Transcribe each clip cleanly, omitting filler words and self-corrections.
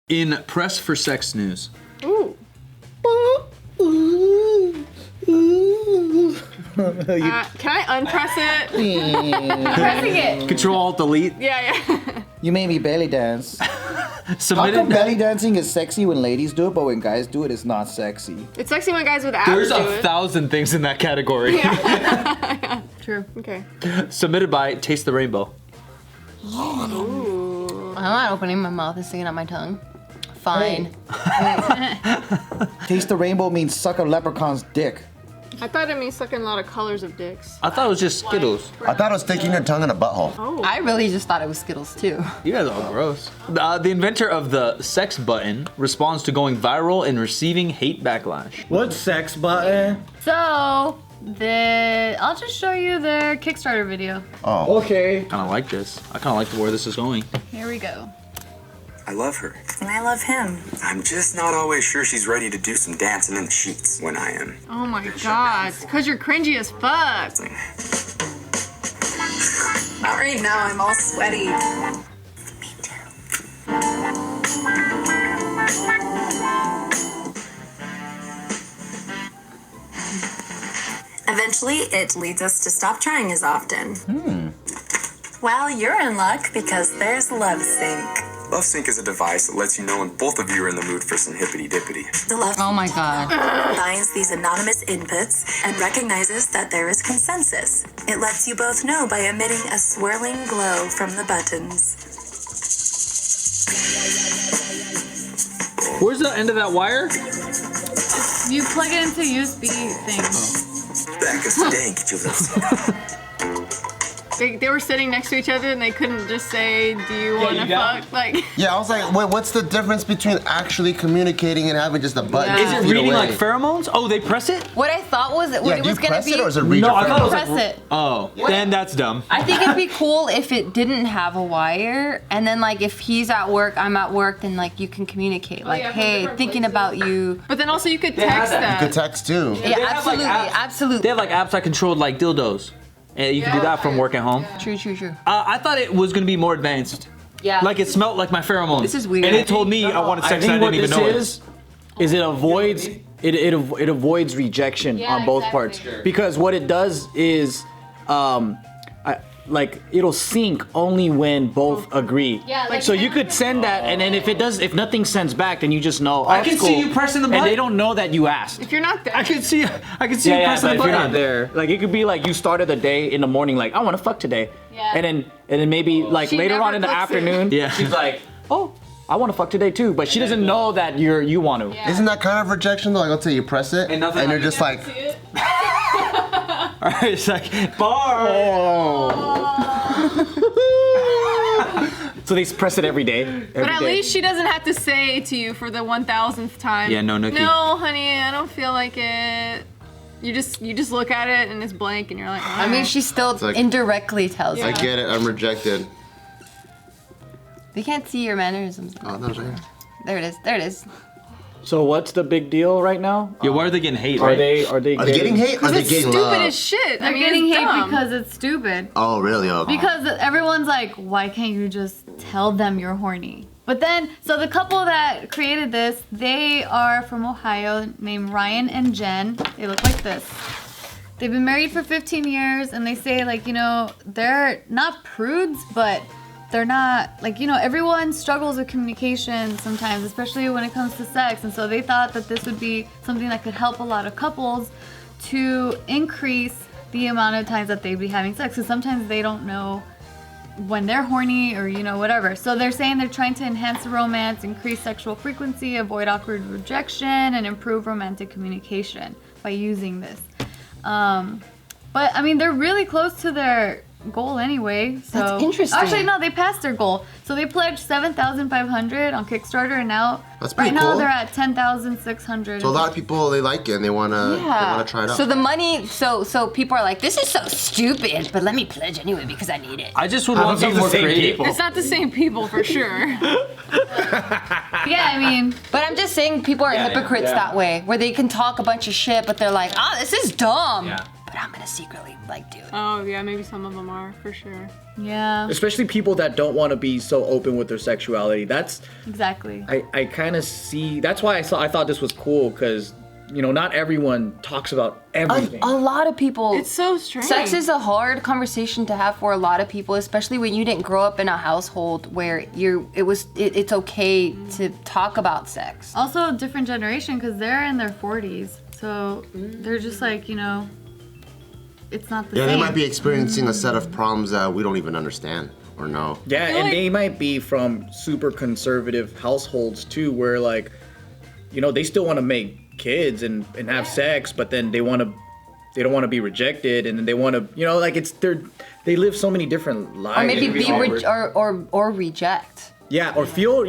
In press for sex news. Ooh. Can I unpress it? I'm pressing it. Control Alt Delete. Yeah. You made me belly dance. How Submitted. come belly dancing is sexy when ladies do it, but when guys do it, it's not sexy? It's sexy when guys with abs There's do a it. 1,000 things in that category. True. Okay. Submitted by Taste the Rainbow. Ooh. I'm not opening my mouth and sticking out my tongue. Fine. Taste the rainbow means suck a leprechaun's dick. I thought it means sucking a lot of colors of dicks. I thought it was just Skittles. I thought it was sticking your tongue in a butthole. Oh. I really just thought it was Skittles too. You guys are all gross. The inventor of the sex button responds to going viral and receiving hate backlash. What sex button? So, I'll just show you their Kickstarter video. Oh. Okay. I kind of like this. I kind of like where this is going. Here we go. I love her. And I love him. I'm just not always sure she's ready to do some dancing in the sheets when I am. Oh my god. It's because you're cringy as fuck. Not right now, I'm all sweaty. Me too. Eventually, it leads us to stop trying as often. Well, you're in luck because there's Love Sync. Love Sync is a device that lets you know when both of you are in the mood for some hippity-dippity. The Love Oh my god. combines these anonymous inputs and recognizes that there is consensus. It lets you both know by emitting a swirling glow from the buttons. Where's the end of that wire? You plug it into USB thing. Back us today and get your Love Sync. They were sitting next to each other and they couldn't just say, do you want to fuck? Like, Yeah, I was like, wait, what's the difference between actually communicating and having just a button? Yeah. Is it feet reading away? like pheromones? Oh, they press it? What I thought was that Yeah, it do you was gonna press be. it or is it read No, your I thought it was pheromones? like- Press it. Oh, then that's dumb. I think it'd be cool if it didn't have a wire, and then like if he's at work, I'm at work, then like you can communicate, like, yeah, from hey, different thinking places. about you. but then also you could text that. that. Good text too. Yeah, have, like, absolutely, apps. absolutely. They have like apps that controlled like dildos. And you can do that from work at home. True. I thought it was gonna be more advanced. Yeah. Like it smelled like my pheromones. This is weird. And it told me I wanted sex and I didn't even know it. Is it avoids it avoids rejection on both parts, because what it does is like it'll sync only when both agree. Yeah, like so you could send that, and then if nothing sends back, then you just know. I can see you pressing the button. and they don't know that you asked. If you're not there. I can see you Yeah, pressing but the if button. you're not there, like it could be like you started the day in the morning, like I want to fuck today, Yeah. and then maybe like She later never on in the clicks it. afternoon, Yeah. she's like, oh, I want to fuck today too, but she doesn't know that you want to. Isn't that kind of rejection though? Like, let's say you press it And nothing you're happens. just like, Alright, it's like Bart. So they press it every day. But at least she doesn't have to say to you for the 1,000th time. Yeah, no, Nookie. No, honey, I don't feel like it. You just look at it and it's blank and you're like, I mean, she still like- indirectly tells I you. get it, I'm rejected. They can't see your mannerisms. Oh, that was right. There it is. So what's the big deal right now? Yeah, why are they getting hate, Are right? they Are they getting hate or are they it's getting stupid love? as shit. They're I mean, getting it's hate dumb. because it's stupid. Oh, really? Oh. Because everyone's like, why can't you just tell them you're horny? But then, so the couple that created this, they are from Ohio, named Ryan and Jen. They look like this. They've been married for 15 years, and they say, like, you know, they're not prudes, but they're not, like, you know, everyone struggles with communication sometimes, especially when it comes to sex. And so they thought that this would be something that could help a lot of couples to increase the amount of times that they'd be having sex. Because sometimes they don't know when they're horny or, you know, whatever. So they're saying they're trying to enhance the romance, increase sexual frequency, avoid awkward rejection, and improve romantic communication by using this. But I mean, they're really close to their goal anyway. So That's interesting. Oh, Actually, no, they passed their goal. So they pledged $7,500 on Kickstarter, and now That's right pretty now cool. they're at $10,600. So a lot of people, they like it and they wanna try it out. So the money, so people are like, this is so stupid, but let me pledge anyway because I need it. I just would want something more creative. It's not the same people for sure. Yeah, I mean, but I'm just saying people are hypocrites that way, where they can talk a bunch of shit, but they're like, this is dumb. Yeah. But but I'm gonna secretly like do it. Oh yeah, maybe some of them are for sure. Yeah. Especially people that don't want to be so open with their sexuality. That's Exactly. I kind of see. That's why I thought this was cool because not everyone talks about everything. A lot of people. It's so strange. Sex is a hard conversation to have for a lot of people, especially when you didn't grow up in a household where it's okay to talk about sex. Also, a different generation because they're in their 40s, so they're just like it's not the Yeah, same. they might be experiencing a set of problems that we don't even understand or know. Yeah, and they might be from super conservative households too, where they still want to make kids and have sex, but then they don't want to be rejected, and then they want to they live so many different lives. Or maybe or reject. Yeah, or feel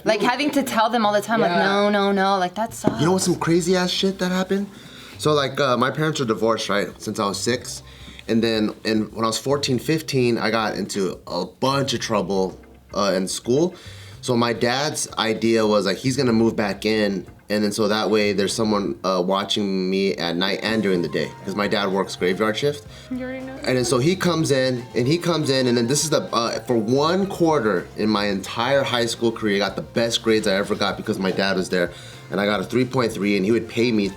Like having to tell them all the time, like no, like that sucks. You know what's some crazy ass shit that happened? So my parents are divorced, right, since I was 6. And then when I was 14, 15, I got into a bunch of trouble in school. So my dad's idea was he's gonna move back in, and then so that way there's someone watching me at night and during the day, because my dad works graveyard shift. You already know. And then so he comes in, and then this is for 1 quarter in my entire high school career, I got the best grades I ever got because my dad was there, and I got a 3.3, and he would pay me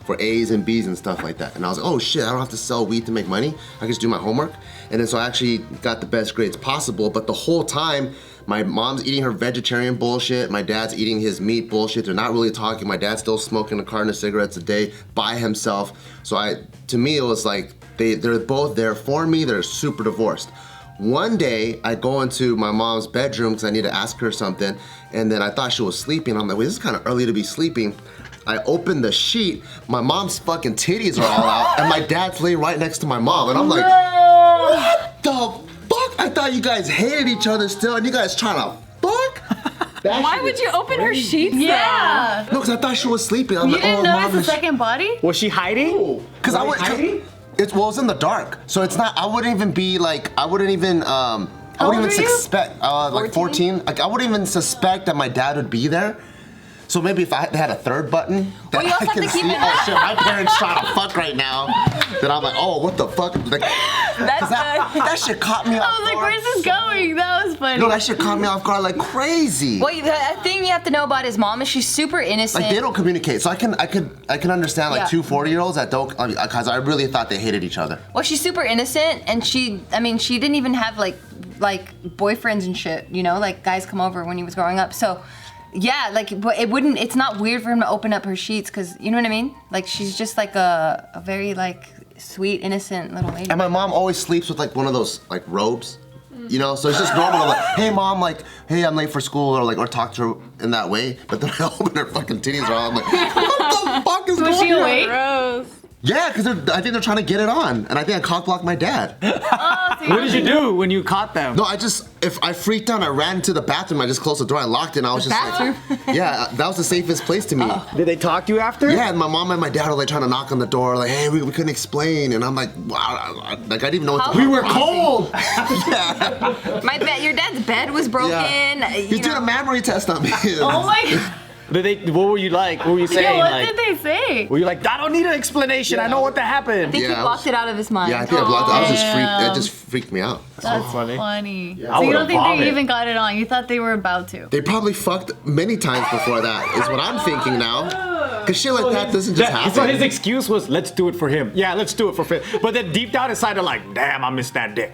for A's and B's and stuff like that. And I was like, oh shit, I don't have to sell weed to make money. I can just do my homework. And then so I actually got the best grades possible, but the whole time, my mom's eating her vegetarian bullshit, my dad's eating his meat bullshit, they're not really talking, my dad's still smoking a carton of cigarettes a day by himself. So to me, it was like, they're both there for me, they're super divorced. One day, I go into my mom's bedroom because I need to ask her something, and then I thought she was sleeping. I'm like, wait, this is kind of early to be sleeping. I open the sheet, my mom's fucking titties are all out, and my dad's laying right next to my mom, and I'm like, what the fuck? I thought you guys hated each other still, and you guys trying to fuck? Why would you open her sheets? Yeah. No, because I thought she was sleeping. I'm You like, didn't oh, notice mom, the second body? Was she hiding? Because I would. It was in the dark, so it's not. I wouldn't even be like. I wouldn't even. I wouldn't even suspect. Like 14. Like I wouldn't even suspect that my dad would be there. So maybe if I had a third button that you also I have can to keep see, it oh shit, my parents trying to fuck right now. Then I'm like, oh, what the fuck? Like, that shit caught me off I was like, guard. where's this going? That was funny. No, that shit caught me off guard like crazy. Well, the thing you have to know about his mom is she's super innocent. Like they don't communicate, so I can understand like 2 40-year-olds that don't, because I really thought they hated each other. Well, she's super innocent, and she didn't even have like boyfriends and shit, like guys come over when he was growing up. So, yeah, but it's not weird for him to open up her sheets, because, you know what I mean? Like, she's just like a very sweet, innocent little lady. And my mom always sleeps with like one of those like robes. So it's just normal. I'm like, hey mom, hey, I'm late for school, or talk to her in that way. But then I open her fucking titties are all, I'm like, what the fuck is going on? Was she awake? Gross. Yeah, because I think they're trying to get it on, and I think I cock blocked my dad. What did you do when you caught them? No, if I freaked out, I ran to the bathroom. I just closed the door, I locked it, and I was just bathroom? like, yeah, that was the safest place to me. Did they talk to you after? Yeah, and my mom and my dad were trying to knock on the door, hey, we couldn't explain, and I'm like, wow, I didn't even know what to do. We were cold. Yeah. Your dad's bed was broken. Yeah. He did a memory test on me. Oh my god. What were you like? What were you saying? Yeah, what did they say? Were you like, I don't need an explanation. I know what happened. I think he blocked it out of his mind. Yeah, I think I blocked it. I was just freaked. It just freaked me out. That's funny. funny. Yeah. So you don't I think would've they even got it on? You thought they were about to? They probably fucked many times before that, is what I'm thinking now. Because shit like that doesn't just happen. So his excuse was, let's do it for him. Yeah, let's do it for him. But then deep down inside, they're like, damn, I missed that dick.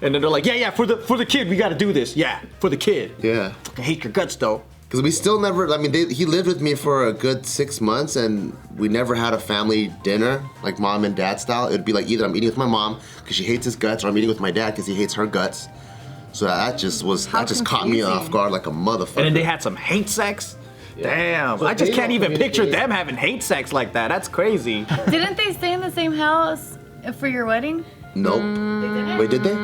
And then they're like, yeah, for the kid, we got to do this. Yeah, for the kid. Yeah. I hate your guts, though. Because we still never, he lived with me for a good 6 months, and we never had a family dinner, like mom and dad style. It would be like either I'm eating with my mom because she hates his guts, or I'm eating with my dad because he hates her guts. So that just caught me off guard like a motherfucker. And then they had some hate sex? Yeah. Damn, I just can't even picture them having hate sex like that. That's crazy. Didn't they stay in the same house for your wedding? Nope. They didn't? Wait, did they?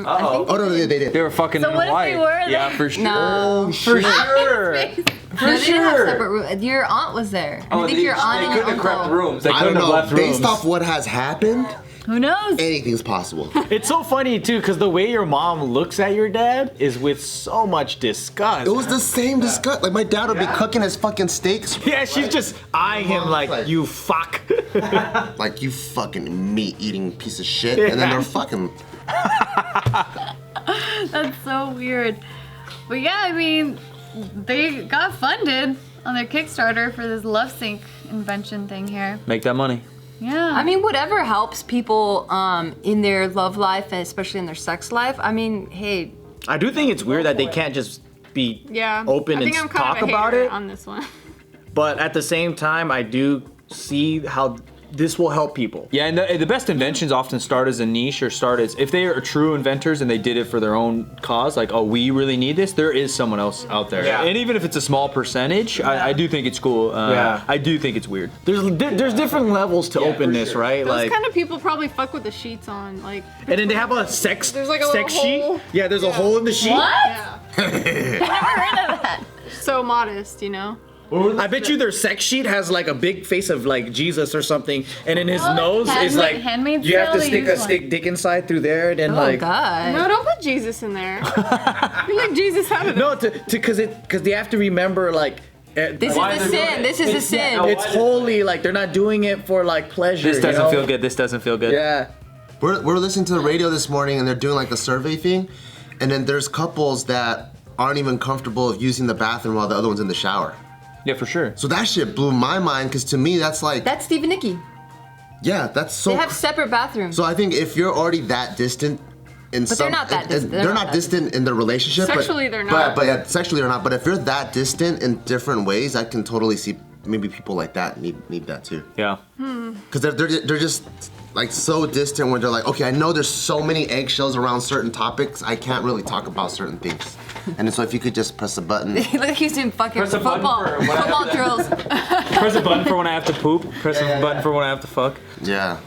Oh no, they did. They were fucking So in what if Hawaii. they were? Yeah, for sure. No. For sure. No, they didn't have separate rooms. Your aunt was there. I think your aunt and they your couldn't have crept uncle. rooms. They I couldn't don't have know. left rooms. Based off what has happened, Who knows? anything's possible. It's so funny, too, because the way your mom looks at your dad is with so much disgust. It was the same disgust. Like my dad would be cooking his fucking steaks. Yeah, she's just eyeing him like, you fuck. Like, you fucking meat-eating piece of shit. And then they're fucking... That's so weird. But yeah, I mean, they got funded on their Kickstarter for this love sync invention thing here. Make that money. Yeah. I mean, whatever helps people in their love life and especially in their sex life. I mean, hey. I do think it's weird that they can't just be open I think and I'm kind talk of a about hater it. on this one. But at the same time, I do see how this will help people. Yeah, and the best inventions often start as a niche or start as, if they are true inventors and they did it for their own cause, like, oh, we really need this, there is someone else out there. Yeah. And even if it's a small percentage, I do think it's cool. I do think it's weird. There's different levels to openness, right? Those kind of people probably fuck with the sheets on, like. And then they have a sex There's like a little sheet. hole. Yeah, there's a hole in the sheet. What? Yeah. I've never heard of that. So modest, you know. I bet you their sex sheet has like a big face of like Jesus or something, and in his nose is like Handmaid's you have to Tale, stick they a use stick dick inside through there, and then Oh like God. No, don't put Jesus in there. You make Jesus out of it. no, because they have to remember like. This is the sin. This is the sin. It's holy, like they're not doing it for like pleasure. This doesn't you know? feel good. This doesn't feel good. Yeah. We're listening to the radio this morning, and they're doing like a survey thing, and then there's couples that aren't even comfortable of using the bathroom while the other one's in the shower. Yeah, for sure. So that shit blew my mind, because to me that's like, That's Steve and Nikki. yeah, that's so. They have separate bathrooms. So I think if you're already that distant, in But some, they're not that distant. They're not distant in their relationship. Sexually, but, they're not. But yeah, sexually they're not. But if you're that distant in different ways, I can totally see maybe people like that need that too. Yeah. Because they're just like so distant when they're like, okay, I know there's so many eggshells around certain topics, I can't really talk about certain things. And so if you could just press a button. Look like he's doing fucking Press a button football. for when I Football have drills. Press a button for when I have to poop. Press a button for when I have to fuck. Yeah.